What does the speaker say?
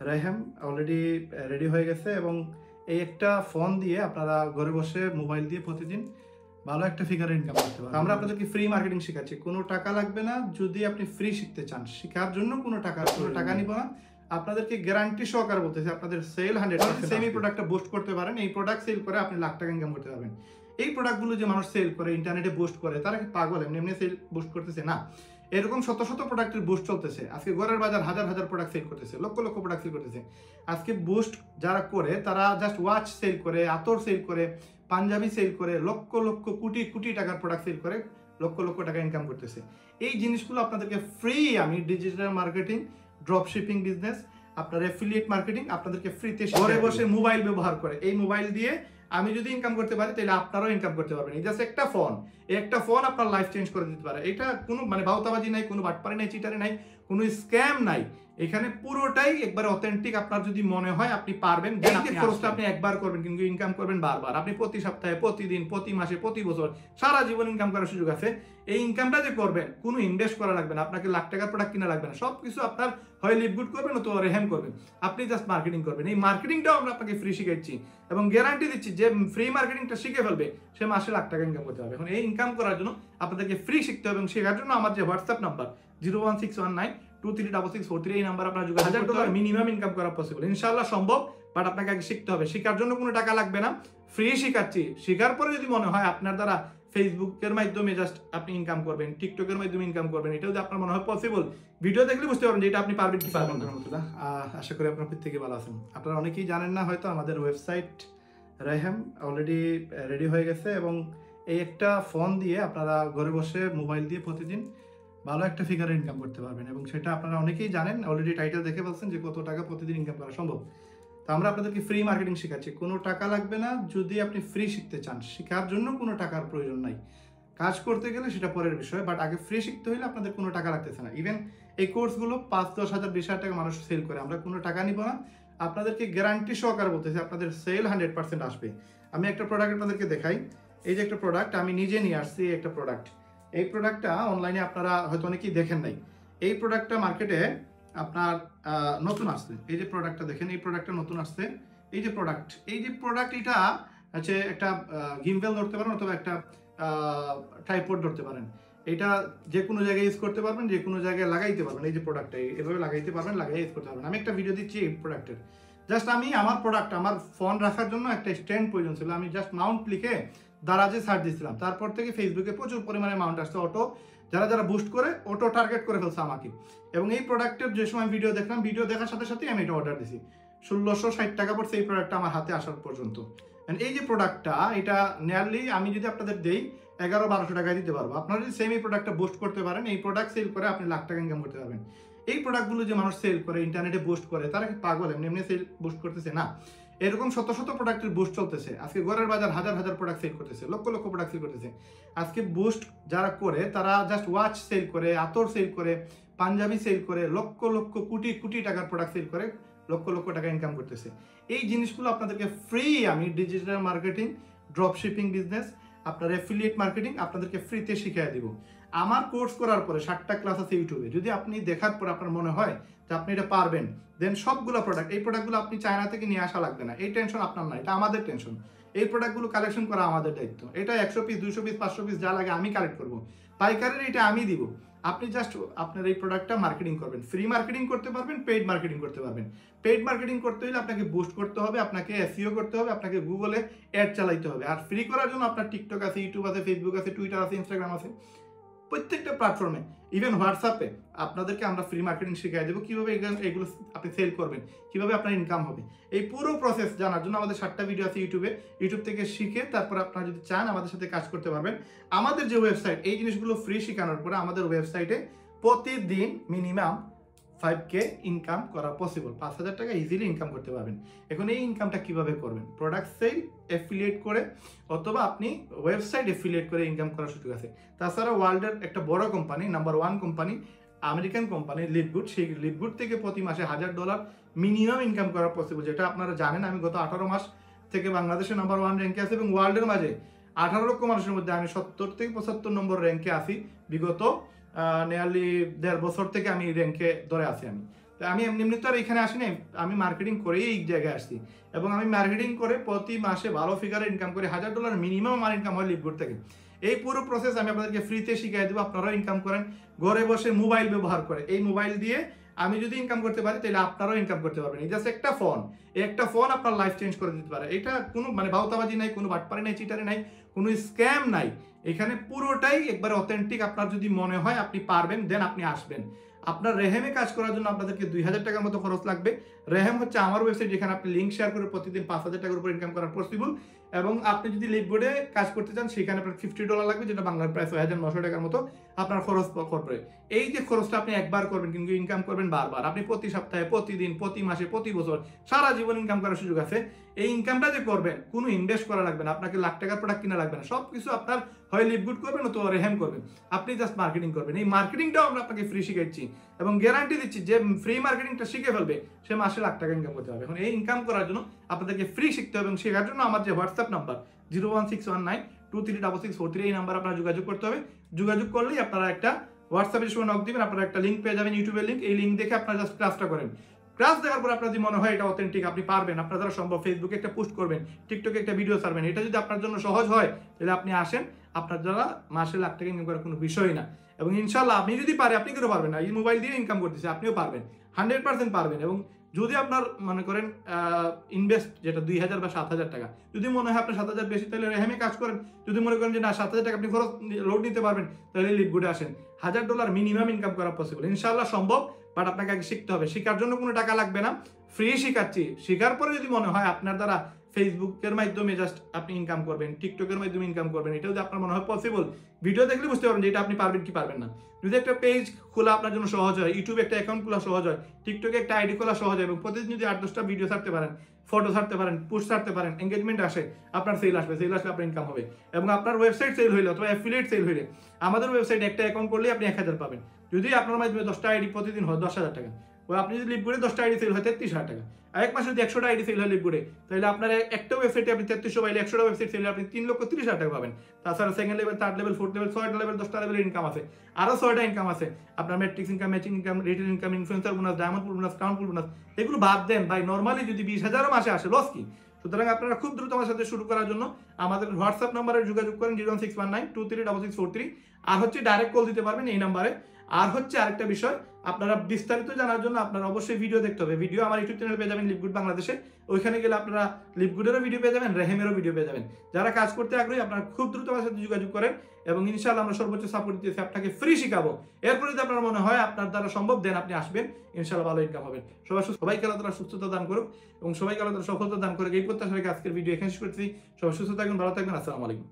Raihan already ready হয়ে গেছে এবং এই একটা ফোন দিয়ে আপনারা ঘরে বসে মোবাইল দিয়ে প্রতিদিন ভালো একটা ফিগার ইনকাম করতে পারবেন। আমরা আপনাদেরকে ফ্রি মার্কেটিং শেখাচ্ছি, কোনো টাকা লাগবে না। যদি আপনি ফ্রি শিখতে চান, শেখার জন্য কোনো টাকা নিব না। আপনাদেরকে গ্যারান্টি সহকারে বলতেছি, আপনাদের সেল 100% সেমি প্রোডাক্টটা বুস্ট করতে পারেন। এই প্রোডাক্ট সেল করে আপনি লাখ টাকা ইনকাম করতে পারবেন। এই প্রোডাক্টগুলো যে মানুষ সেল করে, ইন্টারনেটে বুস্ট করে, তারা কি পাগল এমনি এমনি সেল বুস্ট করতেছে না। এরকম শত শত প্রোডাক্টের বুস্ট চলতেছে। আজকে ঘরের বাজার হাজার হাজার প্রোডাক্ট সেল করতেছে, লক্ষ লক্ষ প্রোডাক্ট সেল করতেছে। আজকে বুস্ট যারা করে তারা জাস্ট ওয়াচ সেল করে, আতর সেল করে, পাঞ্জাবি সেল করে, লক্ষ লক্ষ কোটি কোটি টাকার প্রোডাক্ট সেল করে লক্ষ লক্ষ টাকা ইনকাম করতেছে। এই জিনিসগুলো আপনাদেরকে ফ্রি, আমি digital marketing, drop shipping business, আপনার অ্যাফিলিয়েট মার্কেটিং আপনাদেরকে ফ্রিতে ঘরে বসে মোবাইল ব্যবহার করে, এই মোবাইল দিয়ে আমি যদি ইনকাম করতে পারি তাহলে আপনারাও ইনকাম করতে পারবেন। এই জাস্ট একটা ফোন, এই একটা ফোন আপনার লাইফ চেঞ্জ করে দিতে পারে। এটা কোনো ভাউতাবাজি নাই, কোনো বাটপারি নাই, চিটারি নাই, কোনো স্ক্যাম নাই। এখানে পুরোটাই একবার অথেন্টিক। আপনার যদি মনে হয় আপনি পারবেন, খরচটা আপনি একবার করবেন কিন্তু ইনকাম করবেন বারবার। আপনি প্রতি সপ্তাহে, প্রতিদিন, প্রতি মাসে, প্রতি বছর, সারা জীবন ইনকাম করার সুযোগ আছে। এই ইনকামটা যে করবেন, কোনো ইনভেস্ট করা লাগবে না, আপনাকে লাখ টাকার প্রোডাক্ট কিনা লাগবে না। সবকিছু আপনার হয় লিভগুড করবেন অথবা রেহেম করবেন। আপনি জাস্ট মার্কেটিং করবেন। এই মার্কেটিংটাও আমরা আপনাকে ফ্রি শিখাচ্ছি এবং গ্যারান্টি দিচ্ছি যে ফ্রি মার্কেটিংটা শিখে ফেলবে সে মাসে লাখ টাকা ইনকাম করতে হবে। এখন এই ইনকাম করার জন্য আপনাদেরকে ফ্রি শিখতে হবে এবং শেখার জন্য আমার যে হোয়াটসঅ্যাপ নাম্বার 01619236643, এই নাম্বার আপনার যোগাযোগ $1000 মিনিমাম ইনকাম করা পসিবল। ইনশাআল্লাহ সম্ভব, বাট আপনাকে আগে শিখতে হবে। শেখার জন্য কোনো টাকা লাগবে না, ফ্রি শিখাচ্ছি। শেখার পরে যদি মনে হয় আপনার দ্বারা ফেসবুকের মাধ্যমে জাস্ট আপনি ইনকাম করবেন, টিকটকের মাধ্যমে ইনকাম করবেন, এটাও যদি আপনার মনে হয় পসিবল, ভিডিও দেখলে বুঝতে পারবেন যে এটা আপনি পারবেন কি পারবেন না। আশা করি আপনার প্রত্যেকে ভালো আছেন। আপনারা অনেকেই জানেন না হয়তো, আমাদের ওয়েবসাইট রায়হান অলরেডি রেডি হয়ে গেছে এবং এই একটা ফোন দিয়ে আপনারা ঘরে বসে মোবাইল দিয়ে প্রতিদিন ভালো একটা ফিগার ইনকাম করতে পারবেন এবং সেটা আপনারা অনেকেই জানেন। অলরেডি টাইটেল দেখে বলছেন যে কত টাকা প্রতিদিন ইনকাম করা সম্ভব। তো আমরা আপনাদেরকে ফ্রি মার্কেটিং শেখাচ্ছি, কোনো টাকা লাগবে না। যদি আপনি ফ্রি শিখতে চান, শেখার জন্য কোনো টাকার প্রয়োজন নাই। কাজ করতে গেলে সেটা পরের বিষয়, বাট আগে ফ্রি শিখতে হলে আপনাদের কোনো টাকা লাগতেছে না। ইভেন এই কোর্সগুলো 5-10 হাজার 20 হাজার টাকা মানুষ সেল করে, আমরা কোনো টাকা নিব না। আপনাদেরকে গ্যারান্টি সহকারে বলতেছি আপনাদের সেল 100% আসবে। আমি একটা প্রোডাক্ট আপনাদেরকে দেখাই। এই যে একটা প্রোডাক্ট আমি নিজে নিয়ে আসছি, একটা প্রোডাক্ট। এই প্রোডাক্টটা অনলাইনে আপনারা হয়তো অনেকেই দেখেন নাই। এই প্রোডাক্টটা মার্কেটে আপনার নতুন আসছে। এই যে প্রোডাক্টটা দেখেন, এই প্রোডাক্টটা নতুন আসছে। এই যে প্রোডাক্ট এটা হচ্ছে একটা গিম্বেল ধরতে পারেন অথবা একটা ট্রাইপড ধরতে পারেন। এটা যে কোনো জায়গায় ইউজ করতে পারবেন, যে কোনো জায়গায় লাগাইতে পারবেন। এই যে প্রোডাক্টটা এভাবে লাগাইতে পারবেন, লাগিয়ে ইউজ করতে পারবেন। আমি একটা ভিডিও দিচ্ছি এই প্রোডাক্টের। জাস্ট আমি আমার প্রোডাক্ট, আমার ফোন রাখার জন্য একটা স্ট্যান্ড প্রয়োজন ছিল। আমি জাস্ট মাউন্ট লিখে দারাজে সার্চ দিয়েছিলাম, তারপর থেকে ফেসবুকে প্রচুর পরিমাণে মাউন্ট আসছে। অটো যারা বুস্ট করে অটো টার্গেট করে ফেলছে আমাকে। এবং এই প্রোডাক্টের যে সময় ভিডিও দেখলাম, ভিডিও দেখার সাথে সাথেই আমি এটা অর্ডার দিছি। 1660 টাকা পড়ছে এই প্রোডাক্টটা আমার হাতে আসার পর্যন্ত। এই যে প্রোডাক্টটা, এটা নিয়ারলি আমি যদি আপনাদের দেই 1100-1200 টাকায় দিতে পারবো। আপনারা যদি সেম এই প্রোডাক্টটা বুস্ট করতে পারেন, এই প্রোডাক্ট সেল করে আপনি লাখ টাকা ইনকাম করতে পারবেন। এই প্রোডাক্টগুলো যে মানুষ সেল করে, ইন্টারনেটে বুস্ট করে, তারা কি পাগল এমনি এমনি সেল বুস্ট করতেছে না। এরকম শত শত প্রোডাক্টের বুস্ট চলতেছে। আজকে ঘরের বাজার হাজার হাজার প্রোডাক্ট সেল করতেছে, লক্ষ লক্ষ প্রোডাক্ট সেল করতেছে। আজকে বুস্ট যারা করে তারা জাস্ট ওয়াচ সেল করে, আতর সেল করে, পাঞ্জাবি সেল করে, লক্ষ লক্ষ কোটি কোটি টাকার প্রোডাক্ট সেল করে লক্ষ লক্ষ টাকা ইনকাম করতেছে। এই জিনিসগুলো আপনাদেরকে ফ্রি, আমি digital marketing, drop shipping business, আপনার অ্যাফিলিয়েট মার্কেটিং আপনাদেরকে ফ্রিতে শিখিয়ে দিব। আমার কোর্স করার পরে 60টা ক্লাস আছে ইউটিউবে। যদি আপনি দেখার পর আপনার মনে হয় যে আপনি এটা পারবেন, দেন সবগুলো প্রোডাক্ট, এই প্রোডাক্টগুলো আপনি চায়না থেকে নিয়ে আসা লাগবে না। এই টেনশন আপনার না, এটা আমাদের টেনশন। এই প্রোডাক্টগুলো কালেকশন করা আমাদের দায়িত্ব। এটা 100 পিস, 200 পিস, 500 পিস যা লাগে আমি কালেক্ট করবো। পাইকারের এটা আমি দিব। আপনি জাস্ট আপনার এই প্রোডাক্টটা মার্কেটিং করবেন। ফ্রি মার্কেটিং করতে পারবেন, পেইড মার্কেটিং করতে পারবেন। পেইড মার্কেটিং করতে হলে আপনাকে বুস্ট করতে হবে, আপনাকে এসইও করতে হবে, আপনাকে গুগলে অ্যাড চালাইতে হবে। আর ফ্রি করার জন্য আপনার টিকটক আছে, ইউটিউব আছে, ফেসবুক আছে, টুইটার আছে, ইনস্টাগ্রাম আছে, প্রত্যেকটা প্ল্যাটফর্মে, ইভেন হোয়াটসঅ্যাপে আপনাদেরকে আমরা ফ্রি মার্কেটিং শিখিয়ে দেবো। কীভাবে এগুলো আপনি সেল করবেন, কীভাবে আপনার ইনকাম হবে, এই পুরো প্রসেস জানার জন্য আমাদের 7টা ভিডিও আছে ইউটিউব থেকে শিখে তারপর আপনারা যদি চান আমাদের সাথে কাজ করতে পারবেন। আমাদের যে ওয়েবসাইট, এই জিনিসগুলো ফ্রি শেখানোর পরে আমাদের ওয়েবসাইটে প্রতিদিন মিনিমাম 5K ইনকাম করা পসিবল। 5000 টাকা ইজিলি ইনকাম করতে পারবেন। এখন এই ইনকামটা কিভাবে করবেন? প্রোডাক্ট সেল, অ্যাফিলিয়েট করে, অথবা আপনি ওয়েবসাইট অ্যাফিলিয়েট করে ইনকাম করার সুযোগ আছে। তাছাড়া ওয়ার্ল্ডের একটা বড় company, number 1 company, American company LiveGood, সেই লিভগুড থেকে প্রতি মাসে $1000 মিনিমাম ইনকাম করা পসিবল, যেটা আপনারা জানেন। আমি গত 18 মাস থেকে বাংলাদেশে নাম্বার 1 র্যাঙ্কে আছি এবং ওয়ার্ল্ডের মাঝে 18 লক্ষ মানুষের মধ্যে আমি 70 থেকে 75 নম্বর র্যাঙ্কে আছি। বিগত নিয়ারলি 1.5 বছর থেকে আমি র্যাঙ্কে ধরে আছি আমি। আমি এমনি তো আর এখানে আসি নাই, আমি মার্কেটিং করেই এই জায়গায় আসছি, এবং আমি মার্কেটিং করে প্রতি মাসে ভালো ফিগারে ইনকাম করি, $1000 মিনিমাম আমার ইনকাম হয় লিভগুড থেকে। এই পুরো প্রসেস আমি আপনাদেরকে ফ্রিতে শিখিয়ে দেবো, আপনারাও ইনকাম করেন ঘরে বসে মোবাইল ব্যবহার করে। এই মোবাইল দিয়ে আমি যদি ইনকাম করতে পারি তাহলে আপনারাও ইনকাম করতে পারবেন। এই জাস্ট একটা ফোন, এই একটা ফোন আপনার লাইফ চেঞ্জ করে দিতে পারে। এটা কোনো মানে বাউতাবাজি নাই, কোনো বাটপারি নাই, চিটারি নাই, কোনো স্ক্যাম নাই, এখানে পুরোটাই একবারে অথেন্টিক। আপনার যদি মনে হয় আপনি পারবেন দেন আপনি আসবেন। আপনার রেহেমে কাজ করার জন্য আপনাদেরকে 2000 টাকার মতো খরচ লাগবে। রেহেম হচ্ছে আমার ওয়েবসাইট, যেখানে আপনি লিঙ্ক শেয়ার করে প্রতিদিন 5000 টাকার উপর ইনকাম করা পসিবল। এবং আপনি যদি লিভবোর্ডে কাজ করতে চান সেখানে আপনার $50 লাগবে, যেটা বাংলার প্রায় 6900 টাকার মতো আপনার খরচ করবে। এই যে খরচটা আপনি একবার করবেন কিন্তু ইনকাম করবেন বারবার। আপনি প্রতি সপ্তাহে, প্রতিদিন, প্রতি মাসে, প্রতি বছর, সারা জীবন ইনকাম করার সুযোগ আছে। এই ইনকামটা যে করবেন কোনো ইনভেস্ট করা লাগবে না, আপনাকে লাখ টাকার প্রোডাক্ট কিনা লাগবে না, সব কিছু আপনার হয় লিভগুড করবেন অথবা রেহেম করবেন, আপনি জাস্ট মার্কেটিং করবেন। এই মার্কেটিংটাও আমরা আপনাকে ফ্রি শিখাচ্ছি এবং গ্যারান্টি দিচ্ছি যে ফ্রি মার্কেটিংটা শিখে ফেলবে সে মাসে লাখ টাকা ইনকাম করতে হবে। এখন এই ইনকাম করার জন্য আপনাদেরকে ফ্রি শিখতে হবে, এবং শেখার জন্য আমার যে হোয়াটসঅ্যাপ নাম্বার 01619236643, এই নাম্বার আপনারা যোগাযোগ করতে হবে। যোগাযোগ করলেই আপনারা একটা হোয়াটসঅ্যাপের সময় নক দিবেন, আপনারা একটা লিঙ্ক পেয়ে যাবেন, ইউটিউবের লিঙ্ক। এই লিঙ্ক দেখে আপনারা জাস্ট ক্লাসটা করেন। ক্লাস দেখার পর আপনার যদি মনে হয় এটা অথেন্টিক, আপনি পারবেন, আপনার দ্বারা সম্ভব, ফেসবুকে একটা পোস্ট করবেন, টিকটকে একটা ভিডিও ছাড়বেন, এটা যদি আপনার জন্য সহজ হয় তাহলে আপনি আসেন, আপনার দ্বারা মাসে লাখ টাকা ইনকাম করার কোনো বিষয় না। এবং ইনশাল্লাহ আপনি যদি পারে, আপনি কেন পারবেন না? এই মোবাইল দিয়ে ইনকাম করতেছে, আপনিও পারবেন, 100% পারবেন। এবং যদি আপনার মনে করেন ইনভেস্ট যেটা 2000 বা 7000 টাকা, যদি মনে হয় আপনার 7000 বেশি তাহলে রেহেমে কাজ করেন। যদি মনে করেন যে না 7000 টাকা আপনি খরচ লোড নিতে পারবেন তাহলে লিভগুডে আসেন। $1000 মিনিমাম ইনকাম করা পসিবল, ইনশাল্লাহ সম্ভব। বাট আপনাকে আগে শিখতে হবে, শেখার জন্য কোনো টাকা লাগবে না, ফ্রি শিখাচ্ছি। শেখার পরে যদি মনে হয় আপনার দ্বারা ফেসবুকের মাধ্যমে জাস্ট আপনি ইনকাম করবেন, টিকটকের মাধ্যমে ইনকাম করবেন, এটা যদি আপনার মনে হয় পসিবল, ভিডিও দেখলে বুঝতে পারবেন যে এটা আপনি পারবেন কি পারবেন না। যদি একটা পেজ খোলা আপনার জন্য সহজ হয়, ইউটিউবে একটা অ্যাকাউন্ট খোলা সহজ হয়, টিকটকে একটা আইডি খোলা সহজ হয়, এবং প্রতিদিন যদি 8-10টা ভিডিও ছাড়তে পারেন, ফটো ছাড়তে পারেন, পোস্ট ছাড়তে পারেন, এঙ্গেজমেন্ট আসে, আপনার সেল আসবে, সেল আসলে আপনার ইনকাম হবে। এবং আপনার ওয়েবসাইট সেল হইলে অথবা অ্যাফিলিয়েট সেল হইলে আমাদের ওয়েবসাইটে একটা অ্যাকাউন্ট করলে আপনি 1000 পাবেন। যদি আপনার মাধ্যমে 10টা আইডি প্রতিদিন হয় 10,000 টাকা, আপনি যদি লিভগুডে 10টা আইডি সেল হয় 33,000 টাকা। আর এক মাসে যদি 100টা আইডি সেল হয় লিভগুডে, তাহলে আপনার একটা ওয়েবসাইটে আপনি 3300 পাইলে 100টা ওয়েবসাইট সেল আপনি 3,30,000 টাকা পাবেন। তাছাড়া second level, third level, fourth level, 6টা লেভেল, 10টা লেভেলের ইনকাম আছে, আরো 6টা ইনকাম আছে। আপনার matrix income, matching income, retail income, influencer bonus, diamond pool bonus, crown pool bonus, এগুলো বাদ দেন ভাই। নর্মালি যদি 20,000 মাসে আসে লস কি? সুতরাং আপনারা খুব দ্রুত আমার সাথে শুরু করার জন্য আমাদের হোয়াটসঅ্যাপ নাম্বারে যোগাযোগ করেন 01619236643, আর হচ্ছে ডাইরেক্ট কল দিতে পারবেন এই নাম্বারে। আর হচ্ছে আরেকটা বিষয়, আপনারা বিস্তারিত জানার জন্য আপনারা অবশ্যই ভিডিও দেখতে হবে। ভিডিও আমার ইউটিউব চ্যানেল পেয়ে যাবেন লিভগুড বাংলাদেশে, ওইখানে গেলে আপনারা লিভগুডেরও ভিডিও পেয়ে যাবেন, রেহেমেরও ভিডিও পেয়ে যাবেন। যারা কাজ করতে আগ্রহী আপনারা খুব দ্রুত আমার সাথে যোগাযোগ করেন, এবং ইনশাআল্লাহ আমরা সর্বোচ্চ সাপোর্ট দিতেছি, আপনাকে ফ্রি শিখাবো। এরপরে যদি আপনার মনে হয় আপনার দ্বারা সম্ভব দেন আপনি আসবেন, ইনশাআল্লাহ ভালো ইনকাম হবে। সবাইকে আল্লাহ তাআলা সুস্থতা দান করুক এবং সবাইকে আল্লাহ তাআলা সফলতা দান করুক। এই প্রত্যাশা রেখে আজকের ভিডিও এখানে শেষ করতেছি। সবাই সুস্থ থাকবেন, ভালো থাকবেন, আসসালামু আলাইকুম।